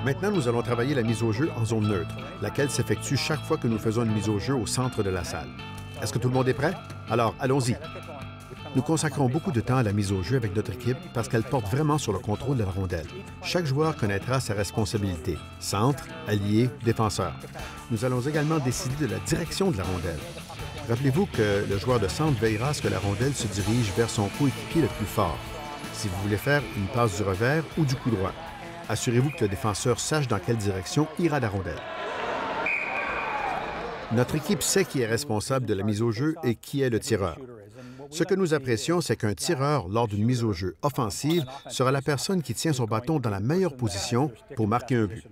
Maintenant, nous allons travailler la mise au jeu en zone neutre, laquelle s'effectue chaque fois que nous faisons une mise au jeu au centre de la salle. Est-ce que tout le monde est prêt? Alors, allons-y. Nous consacrons beaucoup de temps à la mise au jeu avec notre équipe parce qu'elle porte vraiment sur le contrôle de la rondelle. Chaque joueur connaîtra sa responsabilité, centre, allié, défenseur. Nous allons également décider de la direction de la rondelle. Rappelez-vous que le joueur de centre veillera à ce que la rondelle se dirige vers son coéquipier le plus fort. Si vous voulez faire une passe du revers ou du coup droit, assurez-vous que le défenseur sache dans quelle direction ira la rondelle. Notre équipe sait qui est responsable de la mise au jeu et qui est le tireur. Ce que nous apprécions, c'est qu'un tireur, lors d'une mise au jeu offensive, sera la personne qui tient son bâton dans la meilleure position pour marquer un but.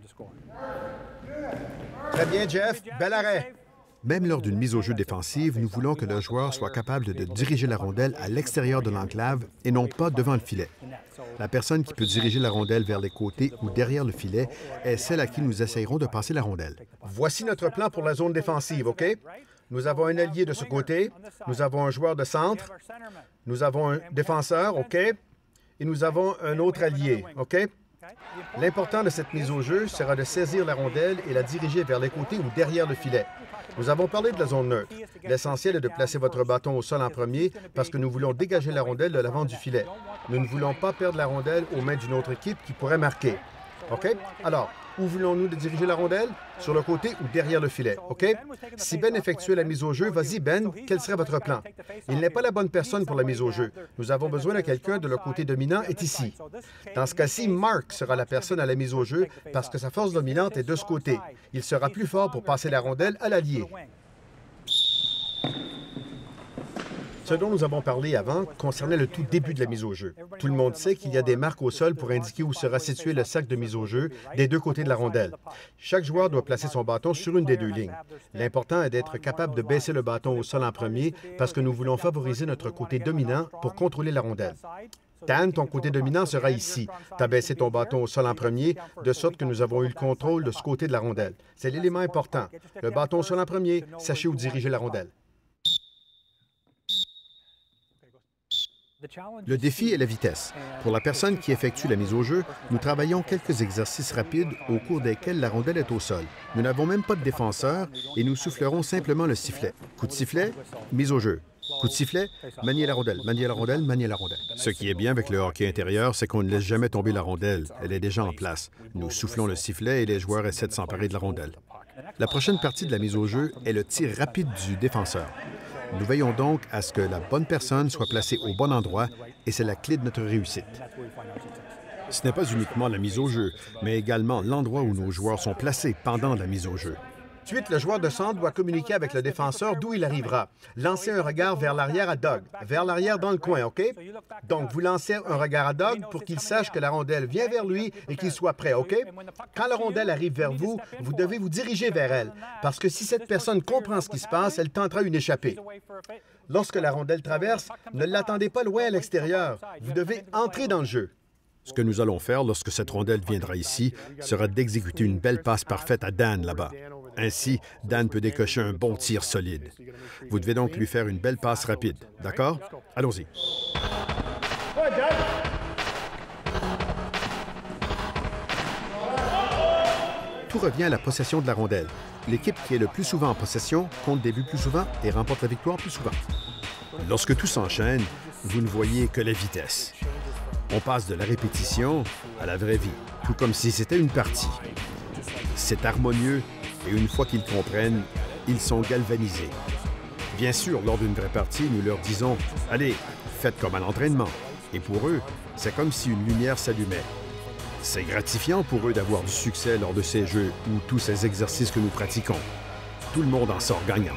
Très bien, Jeff. Bel arrêt. Même lors d'une mise au jeu défensive, nous voulons que le joueur soit capable de diriger la rondelle à l'extérieur de l'enclave et non pas devant le filet. La personne qui peut diriger la rondelle vers les côtés ou derrière le filet est celle à qui nous essayerons de passer la rondelle. Voici notre plan pour la zone défensive, OK? Nous avons un allié de ce côté, nous avons un joueur de centre, nous avons un défenseur, OK? Et nous avons un autre allié, OK? L'important de cette mise au jeu sera de saisir la rondelle et la diriger vers les côtés ou derrière le filet. Nous avons parlé de la zone neutre. L'essentiel est de placer votre bâton au sol en premier parce que nous voulons dégager la rondelle de l'avant du filet. Nous ne voulons pas perdre la rondelle aux mains d'une autre équipe qui pourrait marquer. OK? Alors, où voulons-nous diriger la rondelle? Sur le côté ou derrière le filet, OK? Si Ben effectuait la mise au jeu, vas-y Ben, quel serait votre plan? Il n'est pas la bonne personne pour la mise au jeu. Nous avons besoin de quelqu'un de le côté dominant est ici. Dans ce cas-ci, Mark sera la personne à la mise au jeu parce que sa force dominante est de ce côté. Il sera plus fort pour passer la rondelle à l'allié. Ce dont nous avons parlé avant concernait le tout début de la mise au jeu. Tout le monde sait qu'il y a des marques au sol pour indiquer où sera situé le sac de mise au jeu des deux côtés de la rondelle. Chaque joueur doit placer son bâton sur une des deux lignes. L'important est d'être capable de baisser le bâton au sol en premier parce que nous voulons favoriser notre côté dominant pour contrôler la rondelle. Dan, ton côté dominant sera ici. Tu as baissé ton bâton au sol en premier, de sorte que nous avons eu le contrôle de ce côté de la rondelle. C'est l'élément important. Le bâton au sol en premier, sachez où diriger la rondelle. Le défi est la vitesse. Pour la personne qui effectue la mise au jeu, nous travaillons quelques exercices rapides au cours desquels la rondelle est au sol. Nous n'avons même pas de défenseur et nous soufflerons simplement le sifflet. Coup de sifflet, mise au jeu. Coup de sifflet, manier la rondelle, manier la rondelle, manier la rondelle. Ce qui est bien avec le hockey intérieur, c'est qu'on ne laisse jamais tomber la rondelle. Elle est déjà en place. Nous soufflons le sifflet et les joueurs essaient de s'emparer de la rondelle. La prochaine partie de la mise au jeu est le tir rapide du défenseur. Nous veillons donc à ce que la bonne personne soit placée au bon endroit et c'est la clé de notre réussite. Ce n'est pas uniquement la mise au jeu, mais également l'endroit où nos joueurs sont placés pendant la mise au jeu. Ensuite, le joueur de centre doit communiquer avec le défenseur d'où il arrivera. Lancez un regard vers l'arrière à Doug, vers l'arrière dans le coin, OK? Donc, vous lancez un regard à Doug pour qu'il sache que la rondelle vient vers lui et qu'il soit prêt, OK? Quand la rondelle arrive vers vous, vous devez vous diriger vers elle, parce que si cette personne comprend ce qui se passe, elle tentera une échappée. Lorsque la rondelle traverse, ne l'attendez pas loin à l'extérieur. Vous devez entrer dans le jeu. Ce que nous allons faire lorsque cette rondelle viendra ici sera d'exécuter une belle passe parfaite à Dan là-bas. Ainsi, Dan peut décocher un bon tir solide. Vous devez donc lui faire une belle passe rapide, d'accord? Allons-y. Tout revient à la possession de la rondelle. L'équipe qui est le plus souvent en possession compte des buts plus souvent et remporte la victoire plus souvent. Lorsque tout s'enchaîne, vous ne voyez que la vitesse. On passe de la répétition à la vraie vie, tout comme si c'était une partie. C'est harmonieux et une fois qu'ils comprennent, ils sont galvanisés. Bien sûr, lors d'une vraie partie, nous leur disons « Allez, faites comme à l'entraînement ». Et pour eux, c'est comme si une lumière s'allumait. C'est gratifiant pour eux d'avoir du succès lors de ces jeux ou tous ces exercices que nous pratiquons. Tout le monde en sort gagnant.